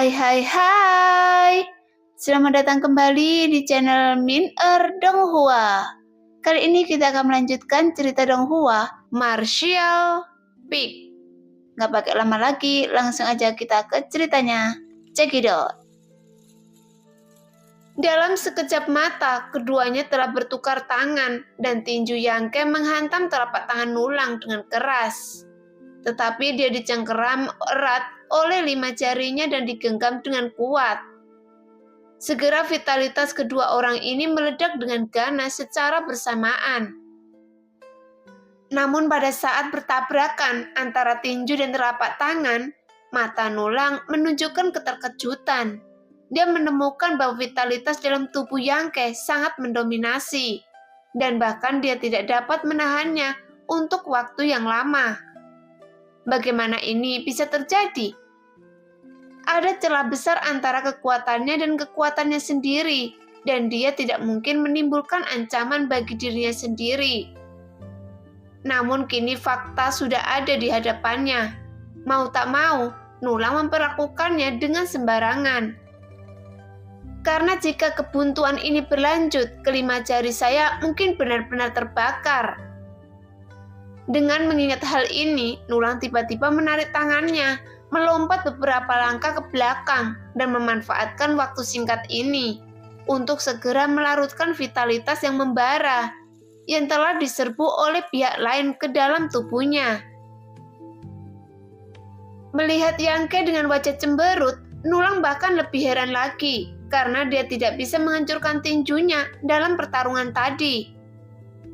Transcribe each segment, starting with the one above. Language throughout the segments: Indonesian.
Hai. Selamat datang kembali di channel Min Donghua. Kali ini kita akan melanjutkan cerita Donghua, Martial Pig. Gak pakai lama lagi, langsung aja kita ke ceritanya. Check it out. Dalam sekejap mata, keduanya telah bertukar tangan dan tinju Yangke menghantam telapak tangan Nulang dengan keras. Tetapi dia dicengkeram erat oleh 5 jarinya dan digenggam dengan kuat. Segera vitalitas kedua orang ini meledak dengan ganas secara bersamaan. Namun pada saat bertabrakan antara tinju dan telapak tangan, mata Nulang menunjukkan keterkejutan. Dia menemukan bahwa vitalitas dalam tubuh Yangke sangat mendominasi, dan bahkan dia tidak dapat menahannya untuk waktu yang lama. Bagaimana ini bisa terjadi? Ada celah besar antara kekuatannya dan kekuatannya sendiri, dan dia tidak mungkin menimbulkan ancaman bagi dirinya sendiri. Namun kini fakta sudah ada di hadapannya. Mau tak mau, Nulang memperlakukannya dengan sembarangan. Karena jika kebuntuan ini berlanjut, kelima jari saya mungkin benar-benar terbakar. Dengan mengingat hal ini, Nulang tiba-tiba menarik tangannya, melompat beberapa langkah ke belakang, dan memanfaatkan waktu singkat ini untuk segera melarutkan vitalitas yang membara yang telah diserbu oleh pihak lain ke dalam tubuhnya. Melihat Yangke dengan wajah cemberut, Nulang bahkan lebih heran lagi karena dia tidak bisa menghancurkan tinjunya dalam pertarungan tadi.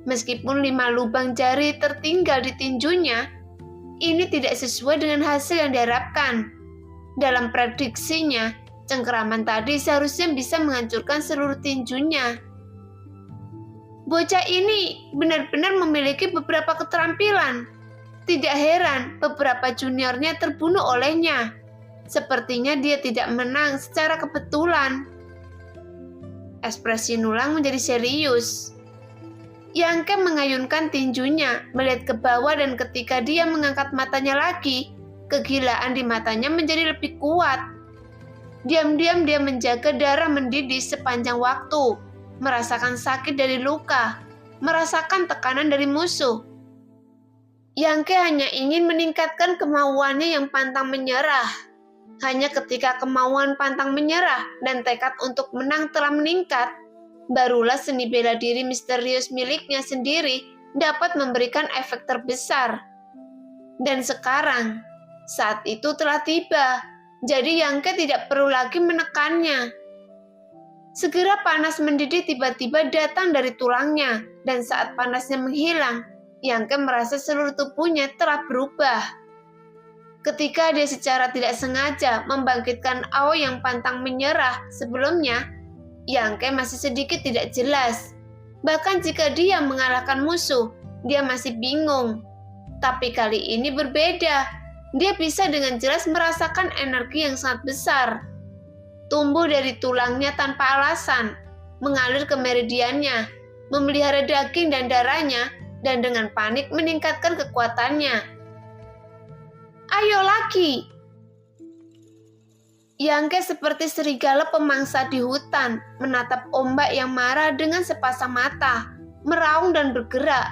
Meskipun 5 lubang jari tertinggal di tinjunya, ini tidak sesuai dengan hasil yang diharapkan. Dalam prediksinya, cengkeraman tadi seharusnya bisa menghancurkan seluruh tinjunya. Bocah ini benar-benar memiliki beberapa keterampilan. Tidak heran beberapa juniornya terbunuh olehnya. Sepertinya dia tidak menang secara kebetulan. Ekspresi Nulang menjadi serius. Yangke mengayunkan tinjunya, melihat ke bawah, dan ketika dia mengangkat matanya lagi, kegilaan di matanya menjadi lebih kuat. Diam-diam dia menjaga darah mendidih sepanjang waktu, merasakan sakit dari luka, merasakan tekanan dari musuh. Yangke hanya ingin meningkatkan kemauannya yang pantang menyerah. Hanya ketika kemauan pantang menyerah dan tekad untuk menang telah meningkat, barulah seni bela diri misterius miliknya sendiri dapat memberikan efek terbesar. Dan sekarang, saat itu telah tiba, jadi Yangke tidak perlu lagi menekannya. Segera panas mendidih tiba-tiba datang dari tulangnya, dan saat panasnya menghilang, Yangke merasa seluruh tubuhnya telah berubah. Ketika dia secara tidak sengaja membangkitkan Ao yang pantang menyerah sebelumnya, Yangke masih sedikit tidak jelas. Bahkan jika dia mengalahkan musuh, dia masih bingung. Tapi kali ini berbeda. Dia bisa dengan jelas merasakan energi yang sangat besar. Tumbuh dari tulangnya tanpa alasan, mengalir ke meridiannya, memelihara daging dan darahnya, dan dengan panik meningkatkan kekuatannya. Ayo lagi! Yangke seperti serigala pemangsa di hutan, menatap ombak yang marah dengan sepasang mata, meraung dan bergerak.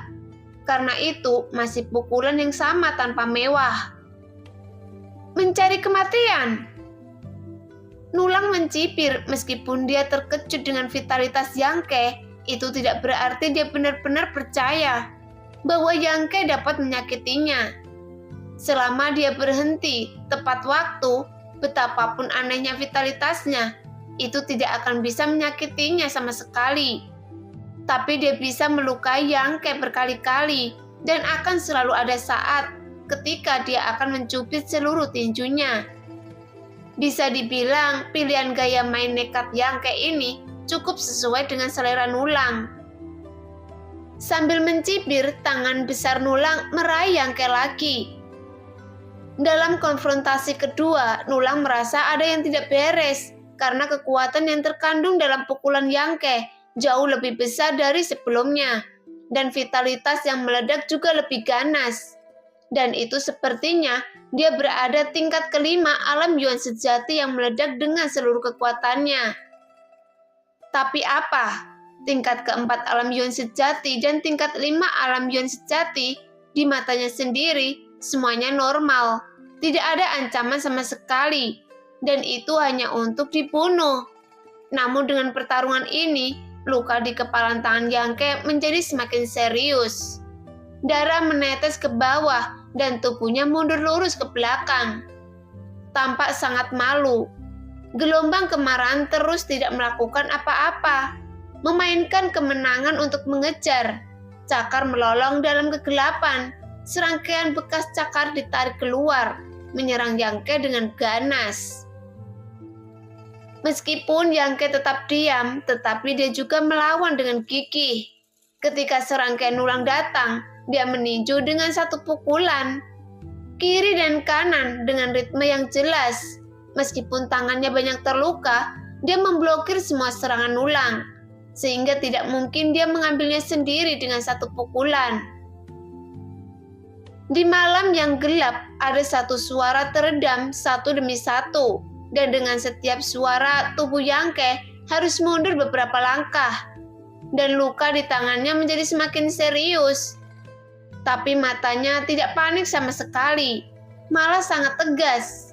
Karena itu, masih pukulan yang sama tanpa mewah. Mencari kematian! Nulang mencibir meskipun dia terkejut dengan vitalitas Yangke, itu tidak berarti dia benar-benar percaya bahwa Yangke dapat menyakitinya. Selama dia berhenti tepat waktu, betapapun anehnya vitalitasnya, itu tidak akan bisa menyakitinya sama sekali. Tapi dia bisa melukai Yangke berkali-kali, dan akan selalu ada saat ketika dia akan mencubit seluruh tinjunya. Bisa dibilang pilihan gaya main nekat Yangke ini cukup sesuai dengan selera Nulang. Sambil mencibir, tangan besar Nulang meraih Yangke lagi. Dalam konfrontasi kedua, Nulang merasa ada yang tidak beres karena kekuatan yang terkandung dalam pukulan Yangke jauh lebih besar dari sebelumnya, dan vitalitas yang meledak juga lebih ganas. Dan itu sepertinya dia berada tingkat kelima alam Yuan sejati yang meledak dengan seluruh kekuatannya. Tapi apa? Tingkat keempat alam Yuan sejati dan tingkat 5 alam Yuan sejati di matanya sendiri semuanya normal. Tidak ada ancaman sama sekali. Dan itu hanya untuk dibunuh. Namun dengan pertarungan ini, luka di kepalan tangan Yangke menjadi semakin serius. Darah menetes ke bawah dan tubuhnya mundur lurus ke belakang. Tampak sangat malu. Gelombang kemarahan terus tidak melakukan apa-apa, memainkan kemenangan untuk mengejar. Cakar melolong dalam kegelapan. Serangkaian bekas cakar ditarik keluar, menyerang Yangke dengan ganas. Meskipun Yangke tetap diam, tetapi dia juga melawan dengan gigih. Ketika serangkaian nulang datang, dia meninju dengan satu pukulan, kiri dan kanan dengan ritme yang jelas. Meskipun tangannya banyak terluka, dia memblokir semua serangan nulang, sehingga tidak mungkin dia mengambilnya sendiri dengan satu pukulan. Di malam yang gelap, ada satu suara teredam satu demi satu, dan dengan setiap suara tubuh Yangke harus mundur beberapa langkah, dan luka di tangannya menjadi semakin serius. Tapi matanya tidak panik sama sekali, malah sangat tegas.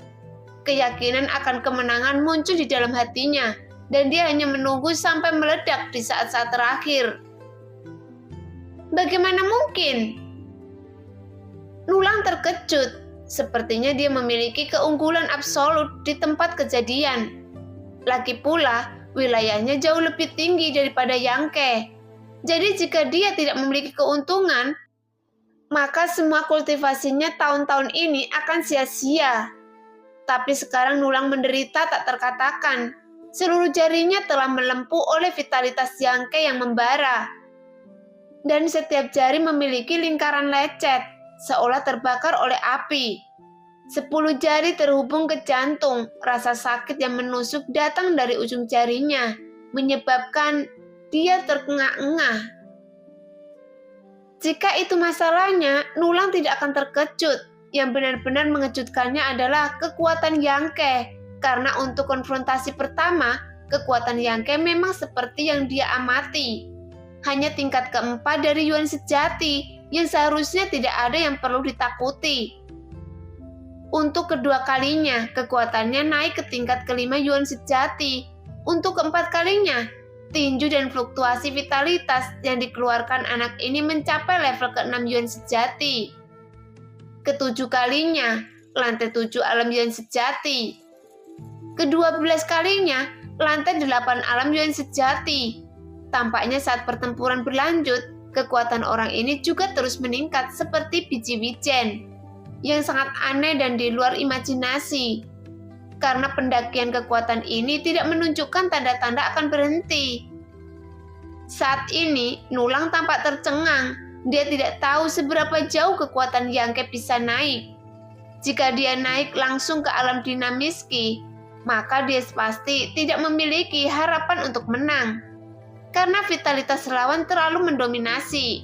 Keyakinan akan kemenangan muncul di dalam hatinya, dan dia hanya menunggu sampai meledak di saat-saat terakhir. Bagaimana mungkin? Nulang terkejut. Sepertinya dia memiliki keunggulan absolut di tempat kejadian. Lagi pula, wilayahnya jauh lebih tinggi daripada Yangke. Jadi jika dia tidak memiliki keuntungan, maka semua kultivasinya tahun-tahun ini akan sia-sia. Tapi sekarang Nulang menderita tak terkatakan. Seluruh jarinya telah melempuh oleh vitalitas Yangke yang membara. Dan setiap jari memiliki lingkaran lecet, seolah terbakar oleh api. 10 jari terhubung ke jantung. Rasa sakit yang menusuk datang dari ujung jarinya, menyebabkan dia terengah-engah. Jika itu masalahnya, Nulang tidak akan terkejut. Yang benar-benar mengejutkannya adalah kekuatan Yangke. Karena untuk konfrontasi pertama, kekuatan Yangke memang seperti yang dia amati. Hanya tingkat keempat dari Yuan sejati, yang seharusnya tidak ada yang perlu ditakuti. Untuk kedua kalinya, kekuatannya naik ke tingkat kelima Yuan sejati. Untuk keempat kalinya, tinju dan fluktuasi vitalitas yang dikeluarkan anak ini mencapai level ke-6 Yuan sejati. Ketujuh kalinya, lantai 7 alam Yuan sejati. Ke-12 kalinya, lantai 8 alam Yuan sejati. Tampaknya saat pertempuran berlanjut, kekuatan orang ini juga terus meningkat seperti biji wijen, yang sangat aneh dan di luar imajinasi. Karena pendakian kekuatan ini tidak menunjukkan tanda-tanda akan berhenti. Saat ini, Nulang tampak tercengang. Dia tidak tahu seberapa jauh kekuatan Yangke bisa naik. Jika dia naik langsung ke alam dinamiski, maka dia pasti tidak memiliki harapan untuk menang. Karena vitalitas lawan terlalu mendominasi.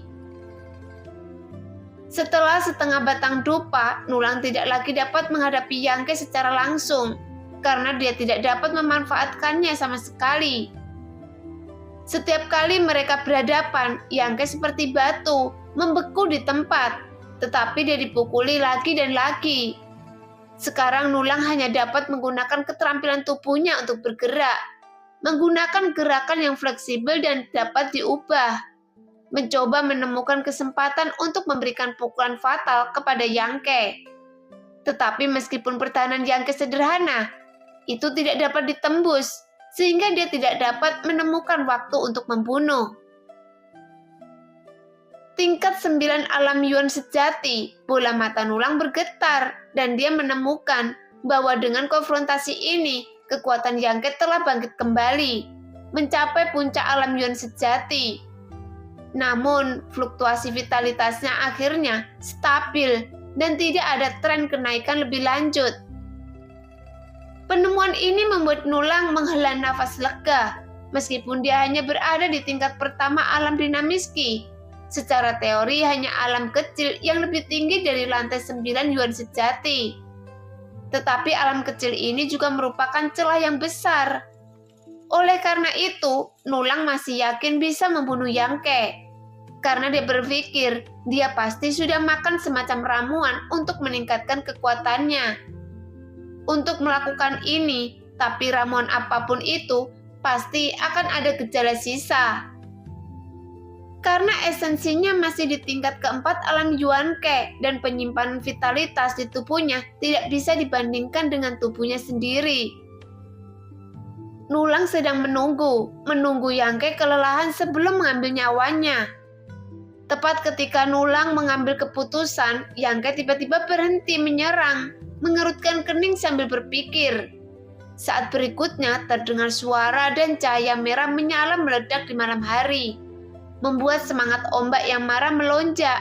Setelah setengah batang dupa, Nulang tidak lagi dapat menghadapi Yangke secara langsung, karena dia tidak dapat memanfaatkannya sama sekali. Setiap kali mereka berhadapan, Yangke seperti batu, membeku di tempat, tetapi dia dipukuli lagi dan lagi. Sekarang Nulang hanya dapat menggunakan keterampilan tubuhnya untuk bergerak, menggunakan gerakan yang fleksibel dan dapat diubah, mencoba menemukan kesempatan untuk memberikan pukulan fatal kepada Yangke. Tetapi meskipun pertahanan Yangke sederhana, itu tidak dapat ditembus, sehingga dia tidak dapat menemukan waktu untuk membunuh. Tingkat 9 alam Yuan sejati, bola mata Nulang bergetar, dan dia menemukan bahwa dengan konfrontasi ini, kekuatan Yangke telah bangkit kembali, mencapai puncak alam Yuan sejati. Namun, fluktuasi vitalitasnya akhirnya stabil dan tidak ada tren kenaikan lebih lanjut. Penemuan ini membuat Nulang menghela nafas lega, meskipun dia hanya berada di tingkat pertama alam dinamiski. Secara teori hanya alam kecil yang lebih tinggi dari lantai 9 Yuan sejati. Tetapi alam kecil ini juga merupakan celah yang besar. Oleh karena itu, Nulang masih yakin bisa membunuh Yang Ke. Karena dia berpikir dia pasti sudah makan semacam ramuan untuk meningkatkan kekuatannya. Untuk melakukan ini, tapi ramuan apapun itu, pasti akan ada gejala sisa. Karena esensinya masih di tingkat keempat alam Yuan Ke dan penyimpanan vitalitas di tubuhnya tidak bisa dibandingkan dengan tubuhnya sendiri. Nulang sedang menunggu Yang Ke kelelahan sebelum mengambil nyawanya. Tepat ketika Nulang mengambil keputusan, Yang Ke tiba-tiba berhenti menyerang, mengerutkan kening sambil berpikir. Saat berikutnya terdengar suara dan cahaya merah menyala meledak di malam hari, membuat semangat ombak yang marah melonjak.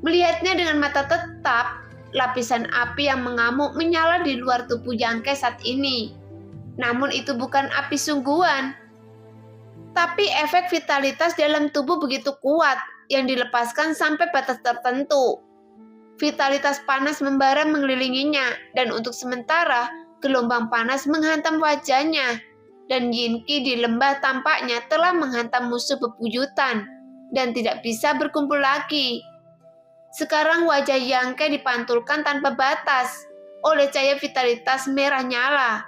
Melihatnya dengan mata tetap, lapisan api yang mengamuk menyala di luar tubuh Yang Ke saat ini. Namun itu bukan api sungguhan. Tapi efek vitalitas dalam tubuh begitu kuat yang dilepaskan sampai batas tertentu. Vitalitas panas membara mengelilinginya dan untuk sementara gelombang panas menghantam wajahnya. Dan Yin Qi di lembah tampaknya telah menghantam musuh bebuyutan dan tidak bisa berkumpul lagi. Sekarang wajah Yang Ke dipantulkan tanpa batas oleh cahaya vitalitas merah nyala.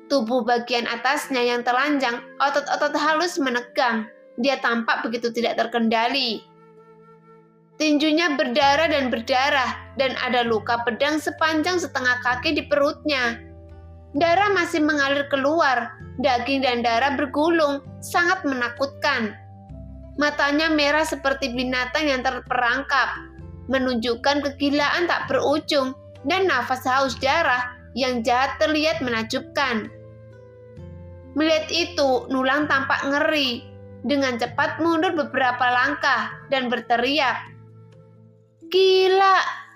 Tubuh bagian atasnya yang telanjang, otot-otot halus menegang. Dia tampak begitu tidak terkendali. Tinjunya berdarah dan ada luka pedang sepanjang setengah kaki di perutnya. Darah masih mengalir keluar, daging dan darah bergulung, sangat menakutkan. Matanya merah seperti binatang yang terperangkap, menunjukkan kegilaan tak berujung dan nafas haus darah yang jahat terlihat menakjubkan. Melihat itu, Nulang tampak ngeri. Dengan cepat mundur beberapa langkah dan berteriak, "Gila!"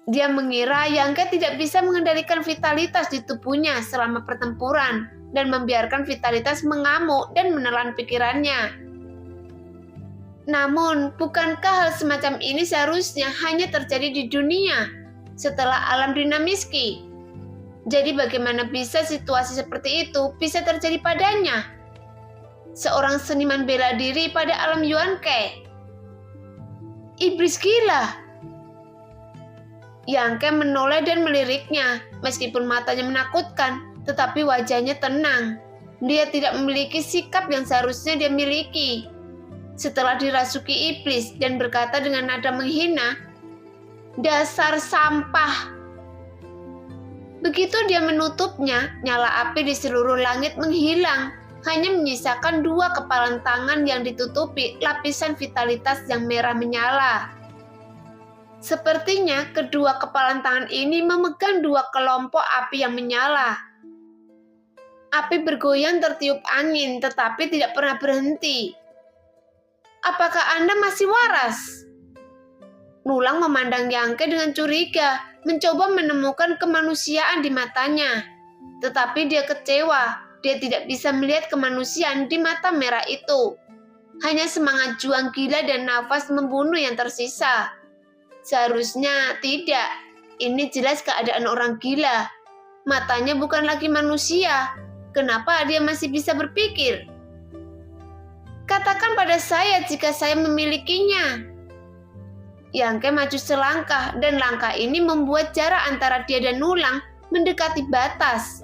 Dia mengira Yang Ke tidak bisa mengendalikan vitalitas di tubuhnya selama pertempuran dan membiarkan vitalitas mengamuk dan menelan pikirannya. Namun, bukankah hal semacam ini seharusnya hanya terjadi di dunia setelah alam dinamis Qi? Jadi bagaimana bisa situasi seperti itu bisa terjadi padanya? Seorang seniman bela diri pada alam Yuan Ke. Iblis gila. Yang Ke menoleh dan meliriknya. Meskipun matanya menakutkan, tetapi wajahnya tenang. Dia tidak memiliki sikap yang seharusnya dia miliki. Setelah dirasuki iblis dan berkata dengan nada menghina, "Dasar sampah." Begitu dia menutupnya, nyala api di seluruh langit menghilang. Hanya menyisakan dua kepalan tangan yang ditutupi lapisan vitalitas yang merah menyala. Sepertinya kedua kepalan tangan ini memegang dua kelompok api yang menyala. Api bergoyang tertiup angin tetapi tidak pernah berhenti. "Apakah Anda masih waras?" Nulang memandang Yang Ke dengan curiga, mencoba menemukan kemanusiaan di matanya. Tetapi dia kecewa. Dia tidak bisa melihat kemanusiaan di mata merah itu. Hanya semangat juang gila dan nafas membunuh yang tersisa. Seharusnya tidak. Ini jelas keadaan orang gila. Matanya bukan lagi manusia. Kenapa dia masih bisa berpikir? "Katakan pada saya jika saya memilikinya." Yang Ke maju selangkah dan langkah ini membuat jarak antara dia dan Nulang mendekati batas.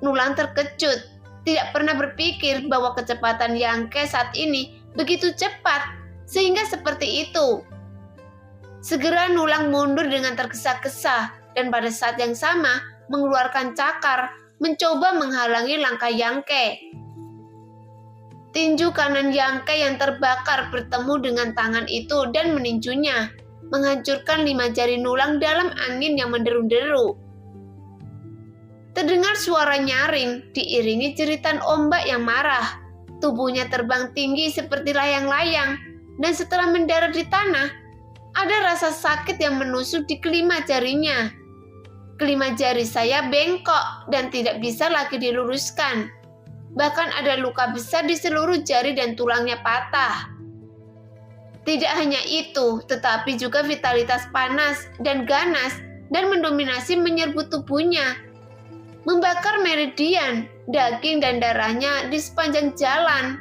Nulang terkejut. Tidak pernah berpikir bahwa kecepatan Yang Ke saat ini begitu cepat, sehingga seperti itu. Segera Nulang mundur dengan tergesa-gesa, dan pada saat yang sama mengeluarkan cakar, mencoba menghalangi langkah Yang Ke. Tinju kanan Yang Ke yang terbakar bertemu dengan tangan itu dan meninjunya, menghancurkan 5 jari Nulang dalam angin yang menderu-deru. Terdengar suara nyaring diiringi jeritan ombak yang marah. Tubuhnya terbang tinggi seperti layang-layang, dan setelah mendarat di tanah, ada rasa sakit yang menusuk di kelima jarinya. Kelima jari saya bengkok dan tidak bisa lagi diluruskan. Bahkan ada luka besar di seluruh jari dan tulangnya patah. Tidak hanya itu, tetapi juga vitalitas panas dan ganas dan mendominasi menyerbu tubuhnya, membakar meridian, daging dan darahnya di sepanjang jalan.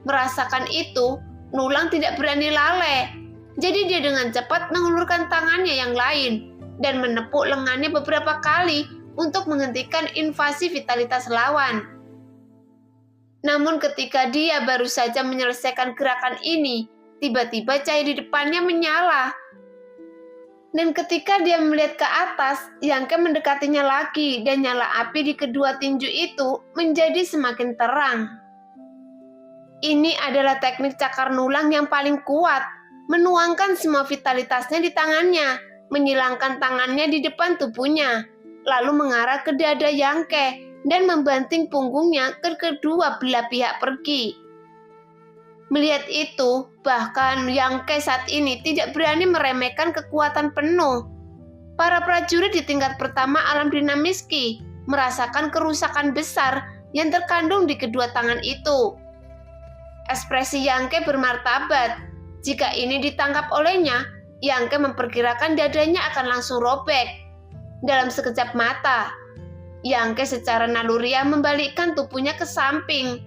Merasakan itu, Nulang tidak berani lalai. Jadi dia dengan cepat mengulurkan tangannya yang lain dan menepuk lengannya beberapa kali untuk menghentikan invasi vitalitas lawan. Namun ketika dia baru saja menyelesaikan gerakan ini, tiba-tiba cahaya di depannya menyala. Dan ketika dia melihat ke atas, Yangke mendekatinya lagi dan nyala api di kedua tinju itu menjadi semakin terang. Ini adalah teknik cakar nulang yang paling kuat, menuangkan semua vitalitasnya di tangannya, menyilangkan tangannya di depan tubuhnya, lalu mengarah ke dada Yangke dan membanting punggungnya ke kedua belah pihak pergi. Melihat itu, bahkan Yangke saat ini tidak berani meremehkan kekuatan penuh. Para prajurit di tingkat pertama alam dinamiski merasakan kerusakan besar yang terkandung di kedua tangan itu. Ekspresi Yangke bermartabat. Jika ini ditangkap olehnya, Yangke memperkirakan dadanya akan langsung robek. Dalam sekejap mata, Yangke secara naluriah membalikkan tubuhnya ke samping.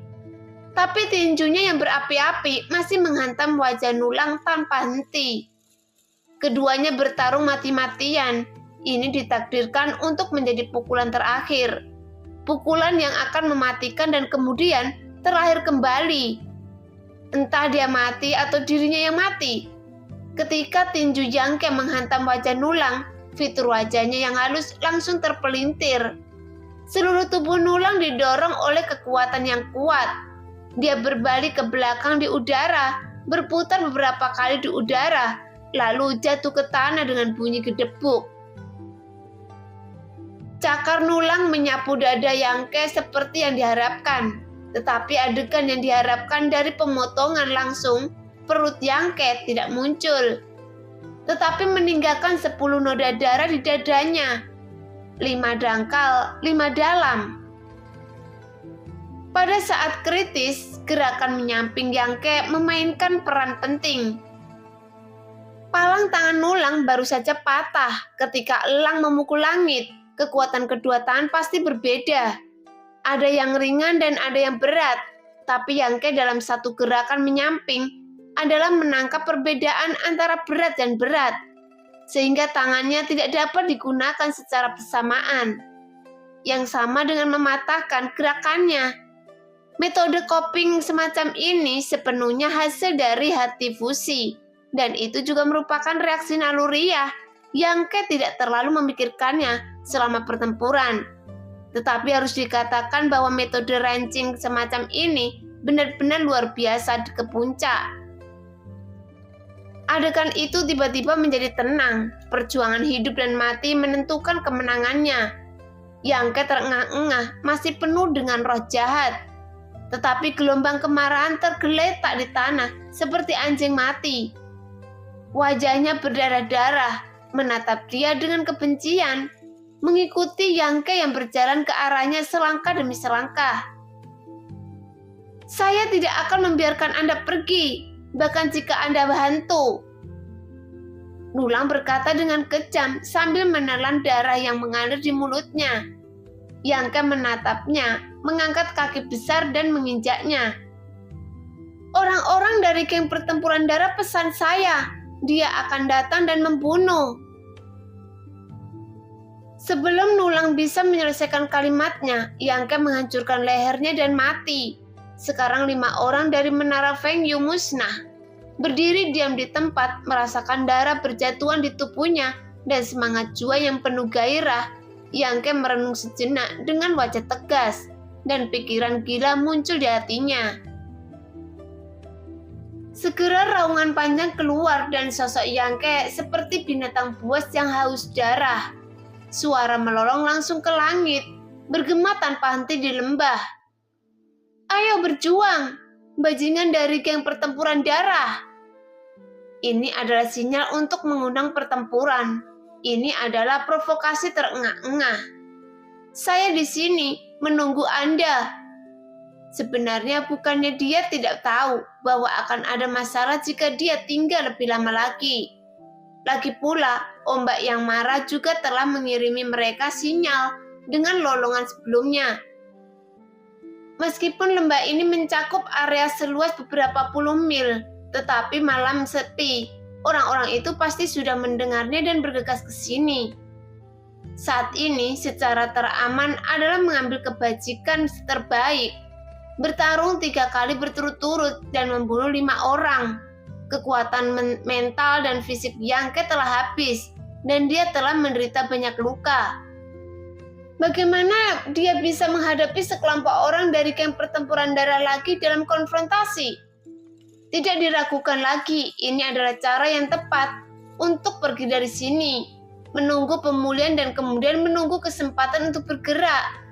Tapi tinjunya yang berapi-api masih menghantam wajah Nulang tanpa henti. Keduanya bertarung mati-matian. Ini ditakdirkan untuk menjadi pukulan terakhir. Pukulan yang akan mematikan dan kemudian terlahir kembali. Entah dia mati atau dirinya yang mati. Ketika tinju Yangke menghantam wajah Nulang, fitur wajahnya yang halus langsung terpelintir. Seluruh tubuh Nulang didorong oleh kekuatan yang kuat. Dia berbalik ke belakang di udara, berputar beberapa kali di udara, lalu jatuh ke tanah dengan bunyi gedebuk. Cakar Nulang menyapu dada Yangke seperti yang diharapkan, tetapi adegan yang diharapkan dari pemotongan langsung perut Yangke tidak muncul, tetapi meninggalkan 10 noda darah di dadanya, 5 dangkal, 5 dalam. Pada saat kritis, gerakan menyamping Yangke memainkan peran penting. Palang tangan Nulang baru saja patah ketika elang memukul langit. Kekuatan kedua tangan pasti berbeda. Ada yang ringan dan ada yang berat, tapi Yangke dalam satu gerakan menyamping adalah menangkap perbedaan antara berat dan berat, sehingga tangannya tidak dapat digunakan secara bersamaan. Yang sama dengan mematahkan gerakannya. Metode coping semacam ini sepenuhnya hasil dari hati fusi, dan itu juga merupakan reaksi naluriah. Yangke tidak terlalu memikirkannya selama pertempuran. Tetapi harus dikatakan bahwa metode wrenching semacam ini benar-benar luar biasa ke puncak. Adegan itu tiba-tiba menjadi tenang. Perjuangan hidup dan mati menentukan kemenangannya. Yangke terengah-engah, masih penuh dengan roh jahat. Tetapi gelombang kemarahan tergeletak di tanah seperti anjing mati. Wajahnya berdarah-darah, menatap dia dengan kebencian, mengikuti Yangke yang berjalan ke arahnya selangkah demi selangkah. Saya tidak akan membiarkan Anda pergi, bahkan jika Anda hantu. Nulang berkata dengan kejam sambil menelan darah yang mengalir di mulutnya. Yangke menatapnya, mengangkat kaki besar dan menginjaknya. Orang-orang dari geng pertempuran darah pesan saya, dia akan datang dan membunuh. Sebelum Nulang bisa menyelesaikan kalimatnya, Yangke menghancurkan lehernya dan mati. Sekarang 5 orang dari menara Feng Yu musnah. Berdiri diam di tempat, merasakan darah berjatuhan di tubuhnya dan semangat jua yang penuh gairah. Yangke merenung sejenak dengan wajah tegas, dan pikiran gila muncul di hatinya. Segera raungan panjang keluar dan sosok Yangke seperti binatang buas yang haus darah. Suara melolong langsung ke langit, bergema tanpa henti di lembah. Ayo berjuang, bajingan dari geng pertempuran darah. Ini adalah sinyal untuk mengundang pertempuran. Ini adalah provokasi terengah-engah. Saya di sini menunggu Anda. Sebenarnya bukannya dia tidak tahu bahwa akan ada masalah jika dia tinggal lebih lama lagi. Lagi pula, ombak yang marah juga telah mengirimi mereka sinyal dengan lolongan sebelumnya. Meskipun lembah ini mencakup area seluas beberapa puluh mil, tetapi malam sepi. Orang-orang itu pasti sudah mendengarnya dan bergegas ke sini. Saat ini, secara teraman adalah mengambil kebajikan terbaik. Bertarung 3 kali berturut-turut dan membunuh 5 orang. Kekuatan mental dan fisik Yangke telah habis, dan dia telah menderita banyak luka. Bagaimana dia bisa menghadapi sekelompok orang dari geng pertempuran darah lagi dalam konfrontasi? Tidak diragukan lagi, ini adalah cara yang tepat untuk pergi dari sini, menunggu pemulihan dan kemudian menunggu kesempatan untuk bergerak.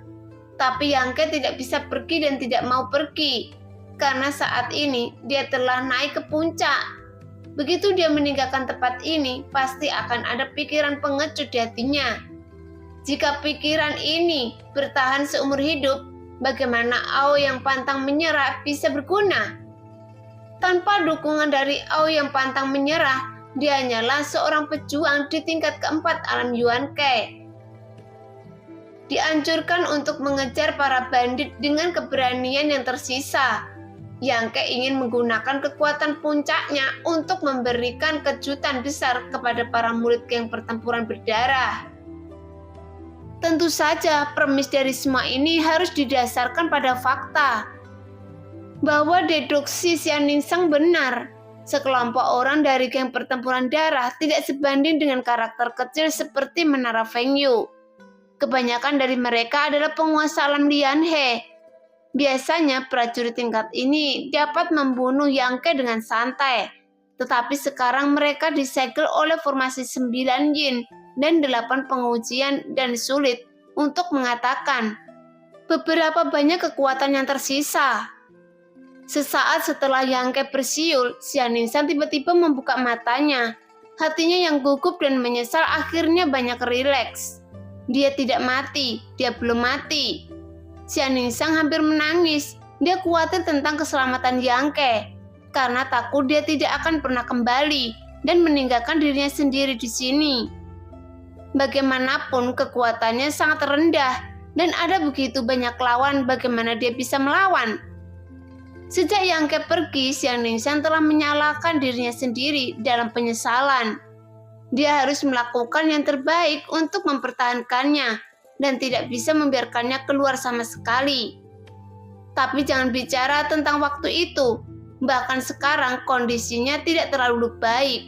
Tapi Yangke tidak bisa pergi dan tidak mau pergi, karena saat ini dia telah naik ke puncak. Begitu dia meninggalkan tempat ini, pasti akan ada pikiran pengecut di hatinya. Jika pikiran ini bertahan seumur hidup, bagaimana Ao yang pantang menyerah bisa berguna? Tanpa dukungan dari Ao yang pantang menyerah, dia hanyalah seorang pejuang di tingkat keempat alam Yuan-Ke. Dianjurkan untuk mengejar para bandit dengan keberanian yang tersisa. Yangke ingin menggunakan kekuatan puncaknya untuk memberikan kejutan besar kepada para murid geng pertempuran berdarah. Tentu saja, premis dari semua ini harus didasarkan pada fakta bahwa deduksi Xianningsang benar. Sekelompok orang dari geng pertempuran darah tidak sebanding dengan karakter kecil seperti Menara Fengyu. Kebanyakan dari mereka adalah penguasa alam Lianhe. Biasanya prajurit tingkat ini dapat membunuh Yangke dengan santai, tetapi sekarang mereka disegel oleh formasi 9 yin dan 8 pengujian dan sulit untuk mengatakan beberapa banyak kekuatan yang tersisa. Sesaat setelah Yangke bersiul, Xianningsang tiba-tiba membuka matanya. Hatinya yang gugup dan menyesal akhirnya banyak rileks. Dia tidak mati, dia belum mati. Xianningsang hampir menangis. Dia khawatir tentang keselamatan Yangke, karena takut dia tidak akan pernah kembali dan meninggalkan dirinya sendiri di sini. Bagaimanapun kekuatannya sangat rendah dan ada begitu banyak lawan, bagaimana dia bisa melawan? Sejak Yangke pergi, Xianningsang telah menyalahkan dirinya sendiri dalam penyesalan. Dia harus melakukan yang terbaik untuk mempertahankannya dan tidak bisa membiarkannya keluar sama sekali. Tapi jangan bicara tentang waktu itu. Bahkan sekarang kondisinya tidak terlalu baik.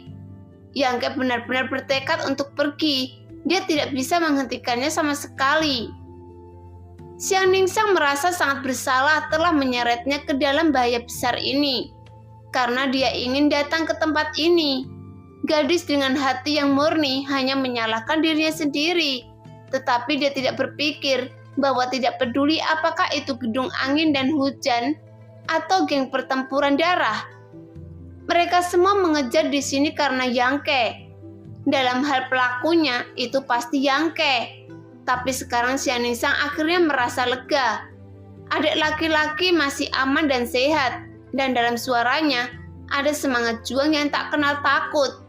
Yangke benar-benar bertekad untuk pergi. Dia tidak bisa menghentikannya sama sekali. Xianningsang merasa sangat bersalah telah menyeretnya ke dalam bahaya besar ini, karena dia ingin datang ke tempat ini. Gadis dengan hati yang murni hanya menyalahkan dirinya sendiri, tetapi dia tidak berpikir bahwa tidak peduli apakah itu gedung angin dan hujan atau geng pertempuran darah. Mereka semua mengejar di sini karena Yangke. Dalam hal pelakunya itu pasti Yangke. Tapi sekarang Xianningsang akhirnya merasa lega. Adik laki-laki masih aman dan sehat, dan dalam suaranya ada semangat juang yang tak kenal takut.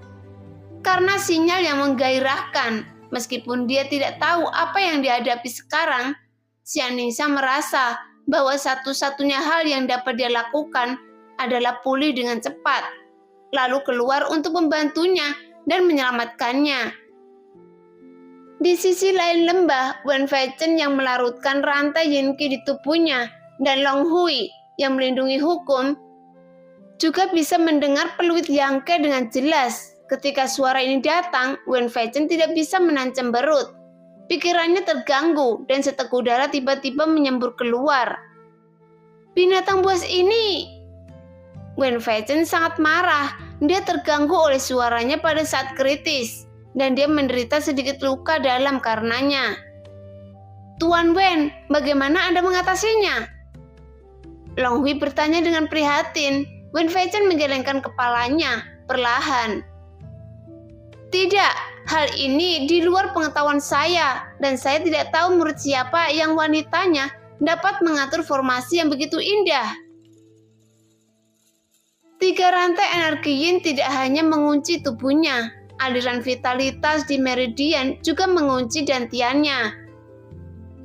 Karena sinyal yang menggairahkan, meskipun dia tidak tahu apa yang dihadapi sekarang, Xianningsang merasa bahwa satu-satunya hal yang dapat dia lakukan adalah pulih dengan cepat, lalu keluar untuk membantunya dan menyelamatkannya. Di sisi lain lembah, Wen Feichen yang melarutkan rantai Yinqi di tubuhnya dan Long Hui yang melindungi hukum juga bisa mendengar peluit Yangke dengan jelas. Ketika suara ini datang, Wen Feichen tidak bisa menancap berut. Pikirannya terganggu dan seteguk udara tiba-tiba menyembur keluar. Binatang buas ini! Wen Feichen sangat marah. Dia terganggu oleh suaranya pada saat kritis, dan dia menderita sedikit luka dalam karenanya. Tuan Wen, bagaimana Anda mengatasinya? Long Hui bertanya dengan prihatin. Wen Feichen menggelengkan kepalanya perlahan. Tidak, hal ini di luar pengetahuan saya, dan saya tidak tahu murid siapa yang wanitanya dapat mengatur formasi yang begitu indah. 3 rantai energi yin tidak hanya mengunci tubuhnya, aliran vitalitas di meridian juga mengunci dantiannya.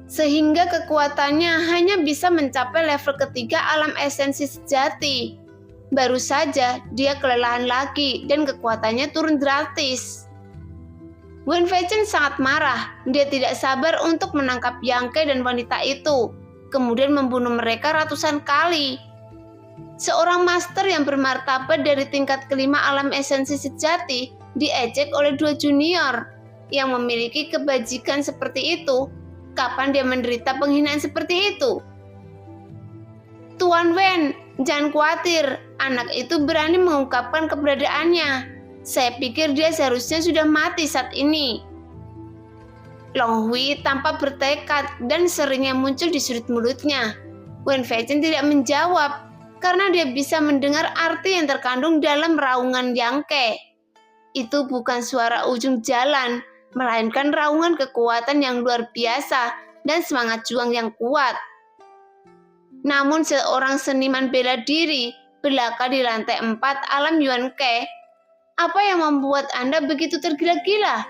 Sehingga kekuatannya hanya bisa mencapai level ketiga alam esensi sejati. Baru saja dia kelelahan lagi dan kekuatannya turun drastis. Wen Fei Chen sangat marah. Dia tidak sabar untuk menangkap Yang Ke dan wanita itu, kemudian membunuh mereka ratusan kali. Seorang master yang bermartabat dari tingkat kelima alam esensi sejati diejek oleh 2 junior yang memiliki kebajikan seperti itu. Kapan dia menderita penghinaan seperti itu? Tuan Wen, jangan khawatir, anak itu berani mengungkapkan keberadaannya. Saya pikir dia seharusnya sudah mati saat ini. Long Hui tampak bertekad dan seringnya muncul di sudut mulutnya. Wen Fei Chen tidak menjawab karena dia bisa mendengar arti yang terkandung dalam raungan Yang Ke. Itu bukan suara ujung jalan, melainkan raungan kekuatan yang luar biasa dan semangat juang yang kuat. Namun seorang seniman bela diri belaka di lantai 4 alam Yuan Ke. Apa yang membuat Anda begitu tergila-gila?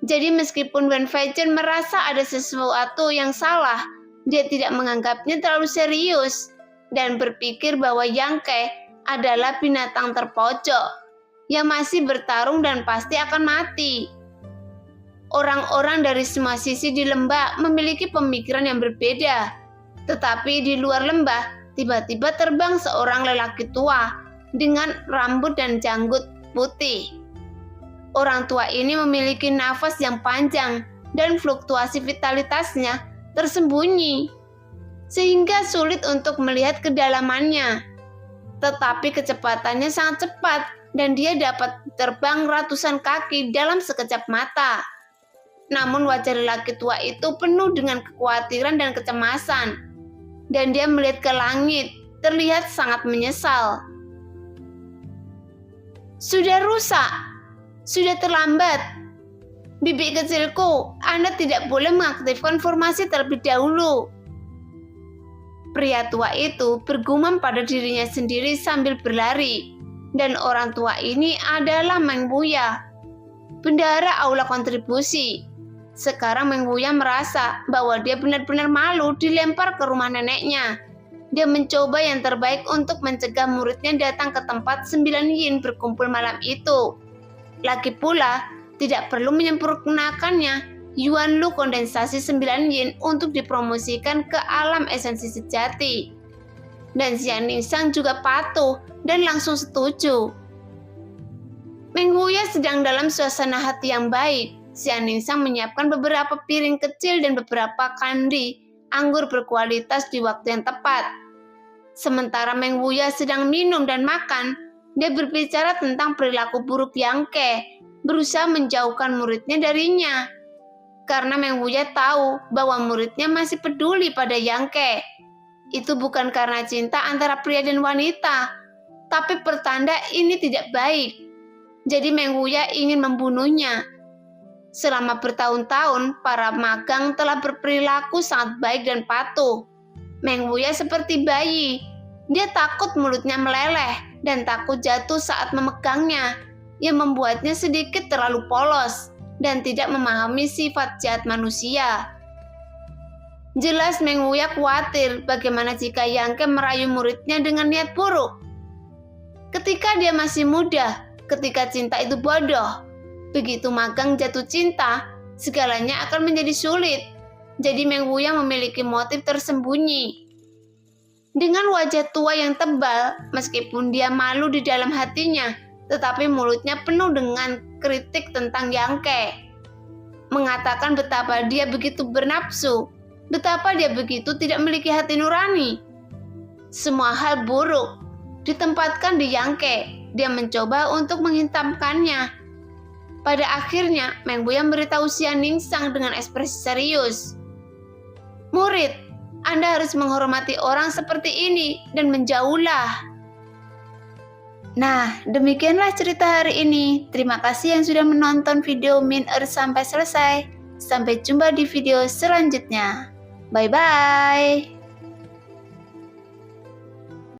Jadi meskipun Wen Fei Chen merasa ada sesuatu yang salah, dia tidak menganggapnya terlalu serius dan berpikir bahwa Yang Ke adalah binatang terpojok yang masih bertarung dan pasti akan mati. Orang-orang dari semua sisi di lembah memiliki pemikiran yang berbeda. Tetapi di luar lembah, tiba-tiba terbang seorang lelaki tua dengan rambut dan janggut putih. Orang tua ini memiliki nafas yang panjang dan fluktuasi vitalitasnya tersembunyi, sehingga sulit untuk melihat kedalamannya. Tetapi kecepatannya sangat cepat dan dia dapat terbang ratusan kaki dalam sekejap mata. Namun wajah lelaki tua itu penuh dengan kekhawatiran dan kecemasan, dan dia melihat ke langit, terlihat sangat menyesal. Sudah rusak, sudah terlambat. Bibi kecilku, Anda tidak boleh mengaktifkan formasi terlebih dahulu. Pria tua itu bergumam pada dirinya sendiri sambil berlari, dan orang tua ini adalah Meng Wuya, bendahara aula kontribusi. Sekarang Meng Wuya merasa bahwa dia benar-benar malu dilempar ke rumah neneknya. Dia mencoba yang terbaik untuk mencegah muridnya datang ke tempat 9 yin berkumpul malam itu. Lagi pula, tidak perlu menyempurnakannya Yuan Lu kondensasi 9 yin untuk dipromosikan ke alam esensi sejati. Dan Xian Ningxiang juga patuh dan langsung setuju. Meng Wuya sedang dalam suasana hati yang baik. Xian Ningxiang menyiapkan beberapa piring kecil dan beberapa kandi anggur berkualitas di waktu yang tepat. Sementara Meng Wuya sedang minum dan makan, dia berbicara tentang perilaku buruk Yang Ke, berusaha menjauhkan muridnya darinya. Karena Meng Wuya tahu bahwa muridnya masih peduli pada Yang Ke. Itu bukan karena cinta antara pria dan wanita, tapi pertanda ini tidak baik. Jadi Meng Wuya ingin membunuhnya. Selama bertahun-tahun, para magang telah berperilaku sangat baik dan patuh. Meng Wuya seperti bayi. Dia takut mulutnya meleleh dan takut jatuh saat memegangnya, yang membuatnya sedikit terlalu polos dan tidak memahami sifat jahat manusia. Jelas Meng Wuya khawatir bagaimana jika Yang Ke merayu muridnya dengan niat buruk. Ketika dia masih muda, ketika cinta itu bodoh, begitu magang jatuh cinta, segalanya akan menjadi sulit. Jadi Meng Wuya memiliki motif tersembunyi. Dengan wajah tua yang tebal, meskipun dia malu di dalam hatinya, tetapi mulutnya penuh dengan kritik tentang Yang Ke. Mengatakan betapa dia begitu bernafsu, betapa dia begitu tidak memiliki hati nurani. Semua hal buruk ditempatkan di Yang Ke. Dia mencoba untuk menghintamkannya. Pada akhirnya, Meng Wuya memberitahu Xian Ningxiang dengan ekspresi serius. Murid, Anda harus menghormati orang seperti ini dan menjauhlah. Nah, demikianlah cerita hari ini. Terima kasih yang sudah menonton video Min Earth sampai selesai. Sampai jumpa di video selanjutnya. Bye-bye.